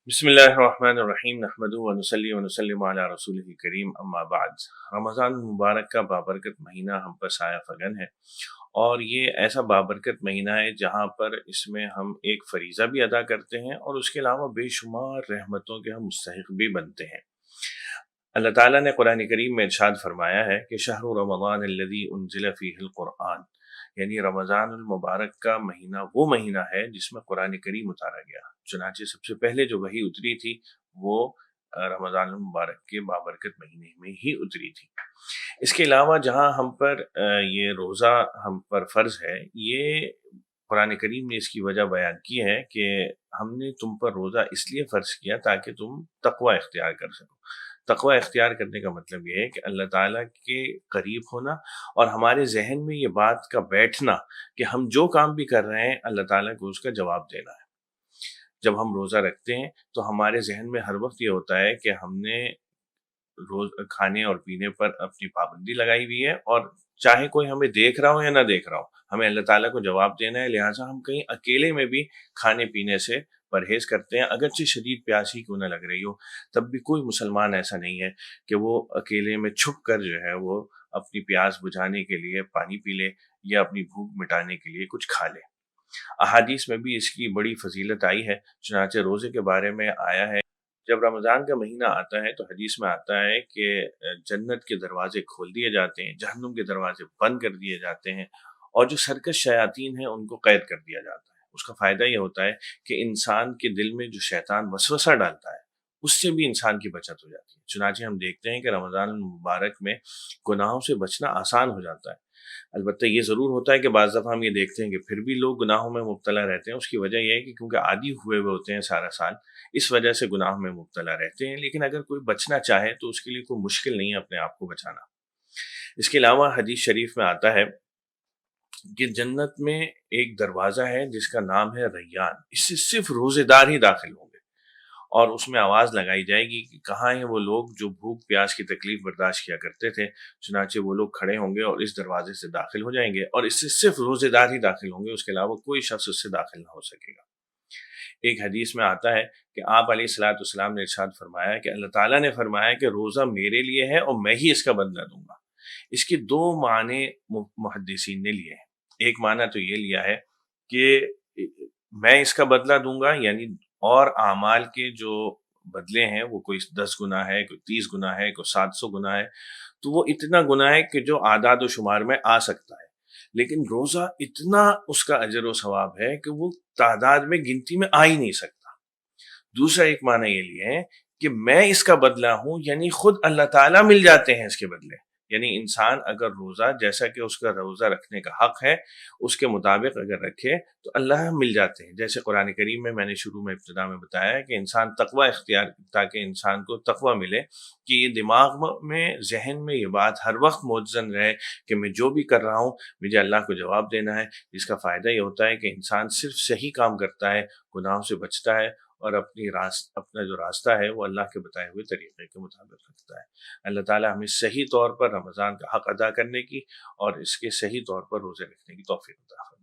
بسم اللہ الرحمن الرحیم نحمدہ ونصلی ونسلم علی رسولہ الکریم اما بعد۔ رمضان المبارک کا بابرکت مہینہ ہم پر سایہ فگن ہے، اور یہ ایسا بابرکت مہینہ ہے جہاں پر اس میں ہم ایک فریضہ بھی ادا کرتے ہیں اور اس کے علاوہ بے شمار رحمتوں کے ہم مستحق بھی بنتے ہیں۔ اللہ تعالیٰ نے قرآن کریم میں ارشاد فرمایا ہے کہ شہر رمضان الذی انزل فیہ القرآن، یعنی رمضان المبارک کا مہینہ وہ مہینہ ہے جس میں قرآن کریم اتارا گیا۔ چنانچہ سب سے پہلے جو وحی اتری تھی وہ رمضان المبارک کے بابرکت مہینے میں ہی اتری تھی۔ اس کے علاوہ جہاں ہم پر یہ روزہ ہم پر فرض ہے، یہ قرآن کریم نے اس کی وجہ بیان کی ہے کہ ہم نے تم پر روزہ اس لیے فرض کیا تاکہ تم تقوی اختیار کر سکو۔ تقوی اختیار کرنے کا مطلب یہ ہے کہ اللہ تعالیٰ کے قریب ہونا اور ہمارے ذہن میں یہ بات کا بیٹھنا کہ ہم جو کام بھی کر رہے ہیں اللہ تعالیٰ کو اس کا جواب دینا ہے۔ جب ہم روزہ رکھتے ہیں تو ہمارے ذہن میں ہر وقت یہ ہوتا ہے کہ ہم نے روز کھانے اور پینے پر اپنی پابندی لگائی ہوئی ہے، اور چاہے کوئی ہمیں دیکھ رہا ہو یا نہ دیکھ رہا ہو ہمیں اللہ تعالیٰ کو جواب دینا ہے، لہٰذا ہم کہیں اکیلے میں بھی کھانے پینے سے پرہیز کرتے ہیں، اگرچہ شدید پیاسی کیوں نہ لگ رہی ہو۔ تب بھی کوئی مسلمان ایسا نہیں ہے کہ وہ اکیلے میں چھپ کر جو ہے وہ اپنی پیاس بجھانے کے لیے پانی پی لے یا اپنی بھوک مٹانے کے لیے کچھ کھا لے۔ احادیث میں بھی اس کی بڑی فضیلت آئی ہے، چنانچہ روزے کے بارے میں آیا ہے جب رمضان کا مہینہ آتا ہے تو حدیث میں آتا ہے کہ جنت کے دروازے کھول دیے جاتے ہیں، جہنم کے دروازے بند کر دیے جاتے ہیں، اور جو سرکش شیاطین ہیں ان کو قید کر دیا جاتا ہے۔ اس کا فائدہ یہ ہوتا ہے کہ انسان کے دل میں جو شیطان وسوسہ ڈالتا ہے اس سے بھی انسان کی بچت ہو جاتی ہے۔ چنانچہ ہم دیکھتے ہیں کہ رمضان المبارک میں گناہوں سے بچنا آسان ہو جاتا ہے۔ البتہ یہ ضرور ہوتا ہے کہ بعض دفعہ ہم یہ دیکھتے ہیں کہ پھر بھی لوگ گناہوں میں مبتلا رہتے ہیں۔ اس کی وجہ یہ ہے کہ کیونکہ عادی ہوئے ہوتے ہیں سارا سال، اس وجہ سے گناہ میں مبتلا رہتے ہیں، لیکن اگر کوئی بچنا چاہے تو اس کے لیے کوئی مشکل نہیں ہے اپنے آپ کو بچانا۔ اس کے علاوہ حدیث شریف میں آتا ہے کہ جنت میں ایک دروازہ ہے جس کا نام ہے ریان، اس سے صرف روزے دار ہی داخل ہوں گے، اور اس میں آواز لگائی جائے گی کہ کہاں ہیں وہ لوگ جو بھوک پیاس کی تکلیف برداشت کیا کرتے تھے۔ چنانچہ وہ لوگ کھڑے ہوں گے اور اس دروازے سے داخل ہو جائیں گے، اور اس سے صرف روزے دار ہی داخل ہوں گے، اس کے علاوہ کوئی شخص اس سے داخل نہ ہو سکے گا۔ ایک حدیث میں آتا ہے کہ آپ علیہ الصلوۃ والسلام نے ارشاد فرمایا کہ اللہ تعالیٰ نے فرمایا کہ روزہ میرے لیے ہے اور میں ہی اس کا بدلہ دوں گا۔ اس کے دو معنی محدثین نے لیے ہیں۔ ایک معنی تو یہ لیا ہے کہ میں اس کا بدلہ دوں گا، یعنی اور اعمال کے جو بدلے ہیں وہ کوئی 10 گنا ہے، کوئی 30 گنا ہے، کوئی 700 گنا ہے، تو وہ اتنا گناہ ہے کہ جو اعداد و شمار میں آ سکتا ہے، لیکن روزہ اتنا اس کا اجر و ثواب ہے کہ وہ تعداد میں گنتی میں آ ہی نہیں سکتا۔ دوسرا ایک معنی یہ لیے ہے کہ میں اس کا بدلہ ہوں، یعنی خود اللہ تعالیٰ مل جاتے ہیں اس کے بدلے۔ یعنی انسان اگر روزہ جیسا کہ اس کا روزہ رکھنے کا حق ہے اس کے مطابق اگر رکھے تو اللہ مل جاتے ہیں۔ جیسے قرآن کریم میں نے شروع میں ابتدا میں بتایا ہے کہ انسان تقوی اختیار، تاکہ انسان کو تقوی ملے، کہ یہ دماغ میں ذہن میں یہ بات ہر وقت موجزن رہے کہ میں جو بھی کر رہا ہوں مجھے اللہ کو جواب دینا ہے۔ جس کا فائدہ یہ ہوتا ہے کہ انسان صرف صحیح کام کرتا ہے، گناہوں سے بچتا ہے، اور اپنا جو راستہ ہے وہ اللہ کے بتائے ہوئے طریقے کے مطابق رکھتا ہے۔ اللہ تعالیٰ ہمیں صحیح طور پر رمضان کا حق ادا کرنے کی اور اس کے صحیح طور پر روزے رکھنے کی توفیق عطا فرمائے۔